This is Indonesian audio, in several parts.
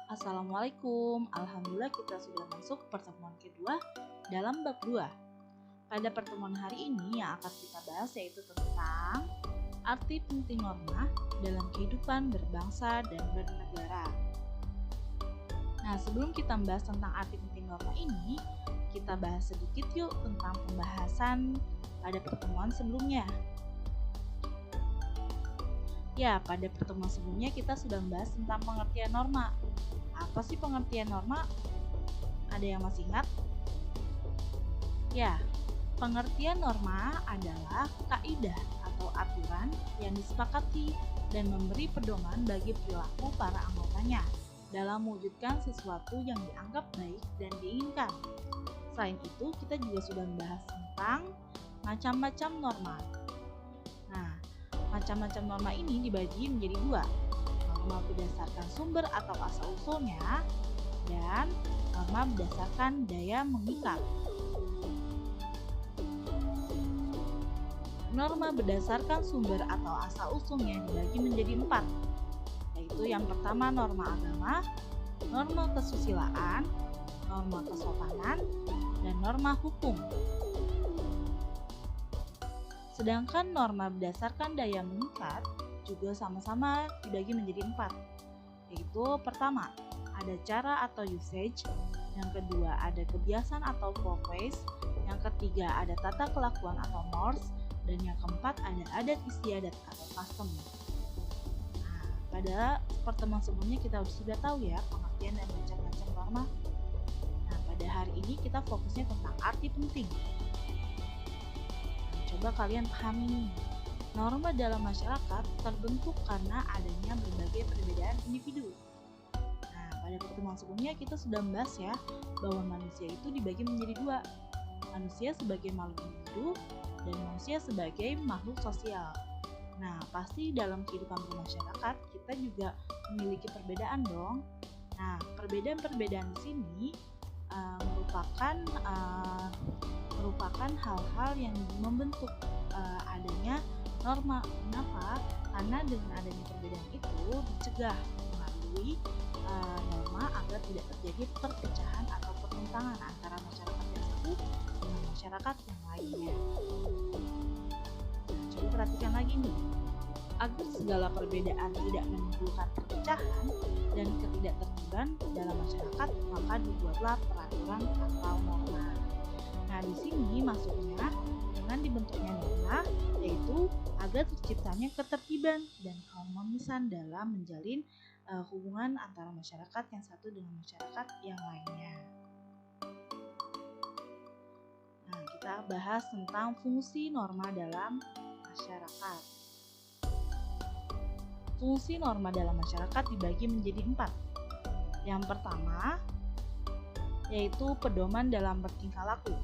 Assalamualaikum, Alhamdulillah kita sudah masuk ke pertemuan kedua dalam bab 2. Pada pertemuan hari ini yang akan kita bahas yaitu tentang arti penting norma dalam kehidupan berbangsa dan bernegara. Nah, sebelum kita membahas tentang arti penting norma ini, kita bahas sedikit yuk tentang pembahasan pada pertemuan sebelumnya. Ya, pada pertemuan sebelumnya kita sudah membahas tentang pengertian norma. Apa sih pengertian norma? Ada yang masih ingat? Ya, pengertian norma adalah kaidah atau aturan yang disepakati dan memberi pedoman bagi perilaku para anggotanya dalam mewujudkan sesuatu yang dianggap baik dan diinginkan. Selain itu, kita juga sudah membahas tentang macam-macam norma. Nah, macam-macam norma ini dibagi menjadi dua, norma berdasarkan sumber atau asal-usulnya dan norma berdasarkan daya mengikat. Norma berdasarkan sumber atau asal-usulnya dibagi menjadi 4, yaitu yang pertama norma agama, norma kesusilaan, norma kesopanan, dan norma hukum. Sedangkan norma berdasarkan daya mengikat juga sama-sama dibagi menjadi 4, yaitu pertama, ada cara atau usage, yang kedua ada kebiasaan atau folkways, yang ketiga ada tata kelakuan atau mores, dan yang keempat ada adat istiadat atau custom. Nah, pada pertemuan sebelumnya kita sudah tahu ya pengertian dan macam-macam norma. Nah, pada hari ini kita fokusnya tentang arti penting. Coba kalian pahami nih, norma dalam masyarakat terbentuk karena adanya berbagai perbedaan individu. Nah, pada pertemuan sebelumnya kita sudah membahas ya, bahwa manusia itu dibagi menjadi dua, manusia sebagai makhluk individu dan manusia sebagai makhluk sosial. Nah, pasti dalam kehidupan bermasyarakat kita juga memiliki perbedaan dong. Nah, perbedaan-perbedaan di sini merupakan hal-hal yang membentuk adanya norma. Kenapa? Karena dengan adanya perbedaan itu dicegah melalui norma agar tidak terjadi perpecahan atau pertentangan antara masyarakat yang satu dengan masyarakat yang lainnya. Nah, coba perhatikan lagi nih. Agar segala perbedaan tidak menimbulkan perpecahan dan ketidaktertiban dalam masyarakat, maka dibuatlah peraturan atau norma. Nah, di sini maksudnya dengan dibentuknya norma yaitu agar terciptanya ketertiban dan keharmonisan dalam menjalin hubungan antara masyarakat yang satu dengan masyarakat yang lainnya. Nah, kita bahas tentang fungsi norma dalam masyarakat. Fungsi norma dalam masyarakat dibagi menjadi 4. Yang pertama, yaitu pedoman dalam bertingkah laku.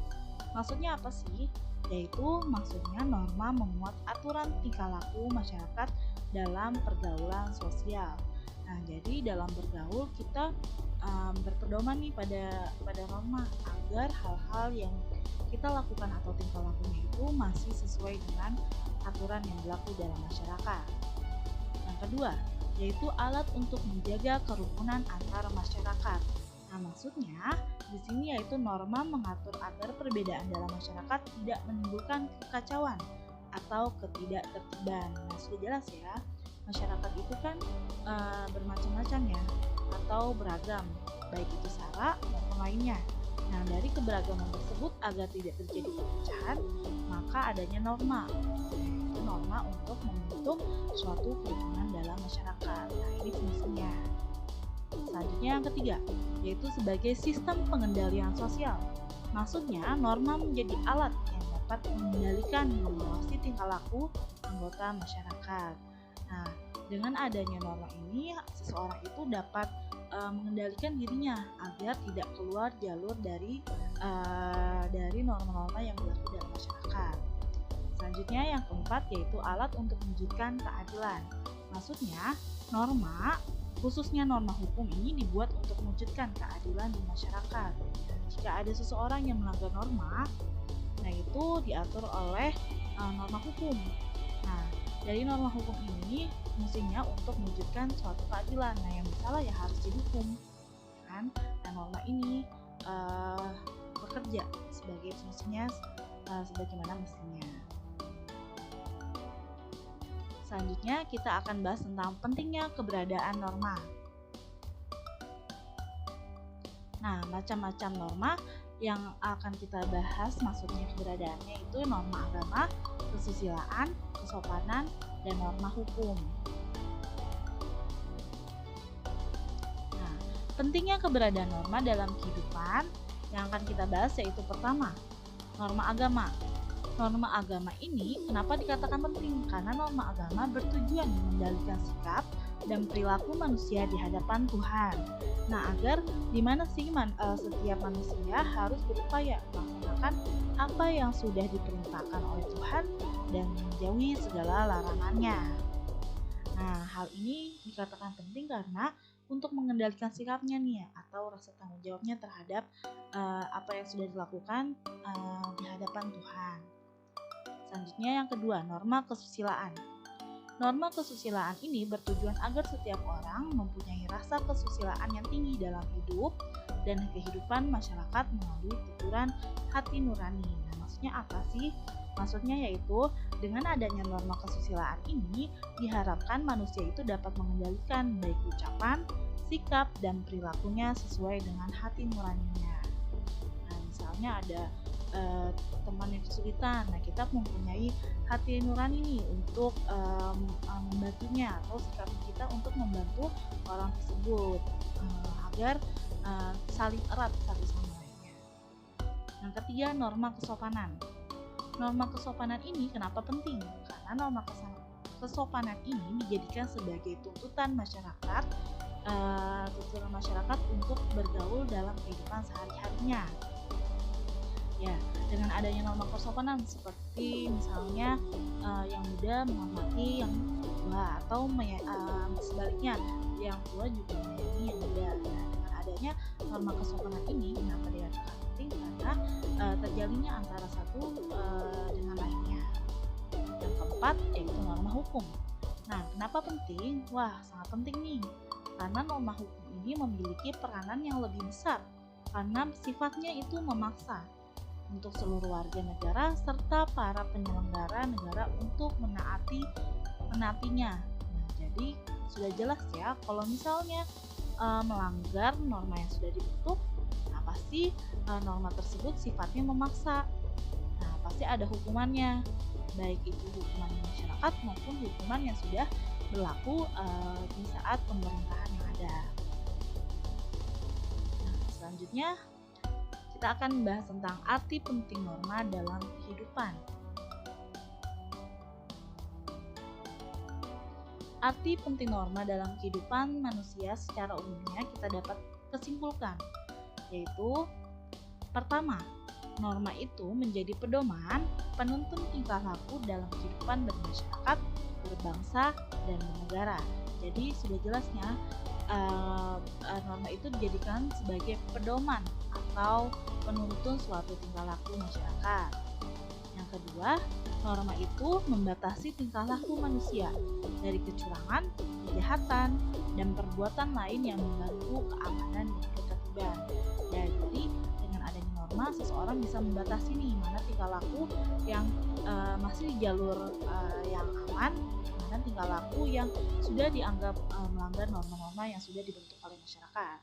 Maksudnya apa sih? Yaitu maksudnya norma memuat aturan tingkah laku masyarakat dalam pergaulan sosial. Nah, jadi dalam bergaul kita berpedoman nih pada norma agar hal-hal yang kita lakukan atau tingkah lakunya itu masih sesuai dengan aturan yang berlaku dalam masyarakat. Yang kedua, yaitu alat untuk menjaga kerukunan antar masyarakat. Nah, maksudnya di sini yaitu norma mengatur agar perbedaan dalam masyarakat tidak menimbulkan kekacauan atau ketidaktertiban. Nah, sudah jelas ya, masyarakat itu kan bermacam-macam ya, atau beragam, baik itu sara maupun lainnya. Nah, dari keberagaman tersebut agar tidak terjadi perpecahan, maka adanya norma. Norma untuk membentuk suatu kerukunan dalam masyarakat. Nah, ini fungsinya. Selanjutnya yang ketiga, yaitu sebagai sistem pengendalian sosial. Maksudnya, norma menjadi alat yang dapat mengendalikan mengawasi tingkah laku anggota masyarakat. Nah, dengan adanya norma ini, seseorang itu dapat mengendalikan dirinya agar tidak keluar jalur dari norma-norma yang berlaku dalam masyarakat. Selanjutnya yang keempat yaitu alat untuk mewujudkan keadilan. Maksudnya norma, khususnya norma hukum ini dibuat untuk mewujudkan keadilan di masyarakat. Jika ada seseorang yang melanggar norma, nah itu diatur oleh norma hukum. Nah, dari norma hukum ini fungsinya untuk mewujudkan suatu keadilan. Nah, yang bersalah ya harus dihukum. memastikan norma ini bekerja sebagai fungsinya sebagaimana mestinya. Selanjutnya kita akan bahas tentang pentingnya keberadaan norma. Nah, macam-macam norma yang akan kita bahas maksudnya keberadaannya itu norma agama, kesusilaan, kesopanan, dan norma hukum. Nah, pentingnya keberadaan norma dalam kehidupan yang akan kita bahas yaitu pertama, norma agama. Norma agama ini kenapa dikatakan penting? Karena norma agama bertujuan mengendalikan sikap dan perilaku manusia di hadapan Tuhan. Nah, agar dimana sih setiap manusia harus berupaya melaksanakan apa yang sudah diperintahkan oleh Tuhan dan menjauhi segala larangannya. Nah, hal ini dikatakan penting karena untuk mengendalikan sikapnya nih atau rasa tanggung jawabnya terhadap apa yang sudah dilakukan di hadapan Tuhan. Selanjutnya yang kedua, norma kesusilaan. Norma kesusilaan ini bertujuan agar setiap orang mempunyai rasa kesusilaan yang tinggi dalam hidup dan kehidupan masyarakat melalui tuturan hati nurani. Nah, maksudnya apa sih? Maksudnya yaitu dengan adanya norma kesusilaan ini diharapkan manusia itu dapat mengendalikan baik ucapan, sikap, dan perilakunya sesuai dengan hati nuraninya. Nah, misalnya ada teman yang kesulitan, nah kita mempunyai hati nurani nih untuk membantunya atau sikap kita untuk membantu orang tersebut agar saling erat satu sama lainnya. Yang ketiga, norma kesopanan. Norma kesopanan ini kenapa penting? Karena norma kesopanan ini dijadikan sebagai tuntutan masyarakat untuk bergaul dalam kehidupan sehari-harinya. Ya, dengan adanya norma kesopanan seperti misalnya yang muda menghormati yang tua atau sebaliknya yang tua juga menyayangi yang muda. Nah, dengan adanya norma kesopanan ini kenapa dikatakan penting? Karena terjalinnya antara satu dengan lainnya. Yang keempat yaitu norma hukum. Nah, kenapa penting? Wah, sangat penting nih. Karena norma hukum ini memiliki peranan yang lebih besar karena sifatnya itu memaksa untuk seluruh warga negara serta para penyelenggara negara untuk menaatinya. Nah, jadi sudah jelas ya kalau misalnya melanggar norma yang sudah dibentuk, nah pasti norma tersebut sifatnya memaksa. Nah, pasti ada hukumannya, baik itu hukuman masyarakat maupun hukuman yang sudah berlaku di saat pemerintahan yang ada. Nah, selanjutnya kita akan membahas tentang arti penting norma dalam kehidupan. Arti penting norma dalam kehidupan manusia secara umumnya kita dapat kesimpulkan, yaitu pertama, norma itu menjadi pedoman penuntun tingkah laku dalam kehidupan bermasyarakat, berbangsa, dan bernegara. Jadi sudah jelasnya norma itu dijadikan sebagai pedoman atau penuntun suatu tingkah laku masyarakat. Yang kedua, norma itu membatasi tingkah laku manusia dari kecurangan, kejahatan, dan perbuatan lain yang mengganggu keamanan dan ketertiban. Dan jadi dengan adanya norma, seseorang bisa membatasi nih mana tingkah laku yang masih di jalur yang aman, mana tingkah laku yang sudah dianggap melanggar norma-norma yang sudah dibentuk oleh masyarakat.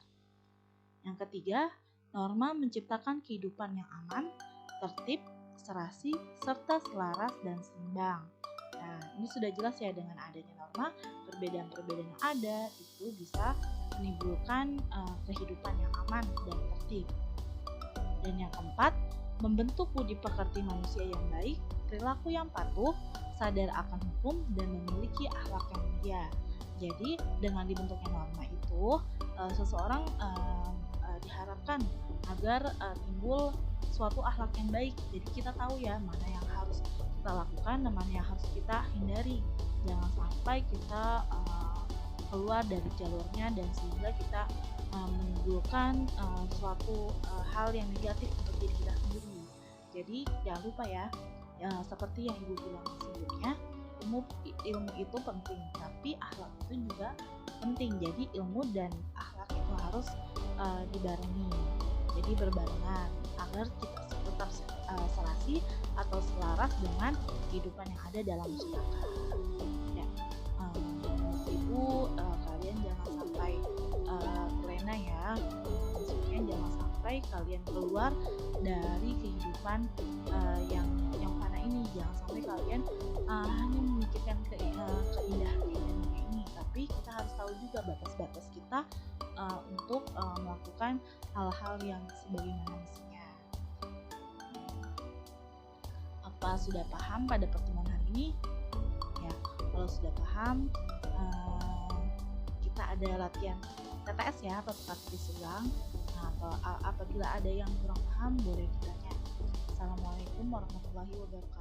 Yang ketiga, norma menciptakan kehidupan yang aman, tertib, serasi, serta selaras dan seimbang. Nah, ini sudah jelas ya dengan adanya norma, perbedaan-perbedaan yang ada itu bisa menimbulkan kehidupan yang aman dan tertib. Dan yang keempat, membentuk budi pekerti manusia yang baik, perilaku yang patuh, sadar akan hukum, dan memiliki akhlak yang mulia. Jadi, dengan dibentuknya norma itu, seseorang diharapkan agar timbul suatu akhlak yang baik. Jadi kita tahu ya mana yang harus kita lakukan dan mana yang harus kita hindari. Jangan sampai kita keluar dari jalurnya dan sehingga kita menimbulkan suatu hal yang negatif untuk diri kita sendiri. Jadi jangan lupa ya, seperti yang Ibu bilang sebelumnya, ilmu itu penting, tapi akhlak itu juga penting. Jadi ilmu dan akhlak itu harus dibarengi, jadi berbarengan agar kita tetap serasi atau selaras dengan kehidupan yang ada dalam masyarakat. Ya, ibu kalian jangan sampai terlena ya, maksudnya jangan sampai kalian keluar dari kehidupan yang fana ini. Jangan sampai kalian hanya memikirkan keindahan dunia ini, tapi kita harus tahu juga batas-batas kita untuk melakukan hal-hal yang sebagaimana mestinya. Apa sudah paham pada pertemuan hari ini? Ya, kalau sudah paham, kita ada latihan TTS ya, atau teka tulis ulang. Nah, apabila ada yang kurang paham boleh ditanya. Assalamualaikum warahmatullahi wabarakatuh.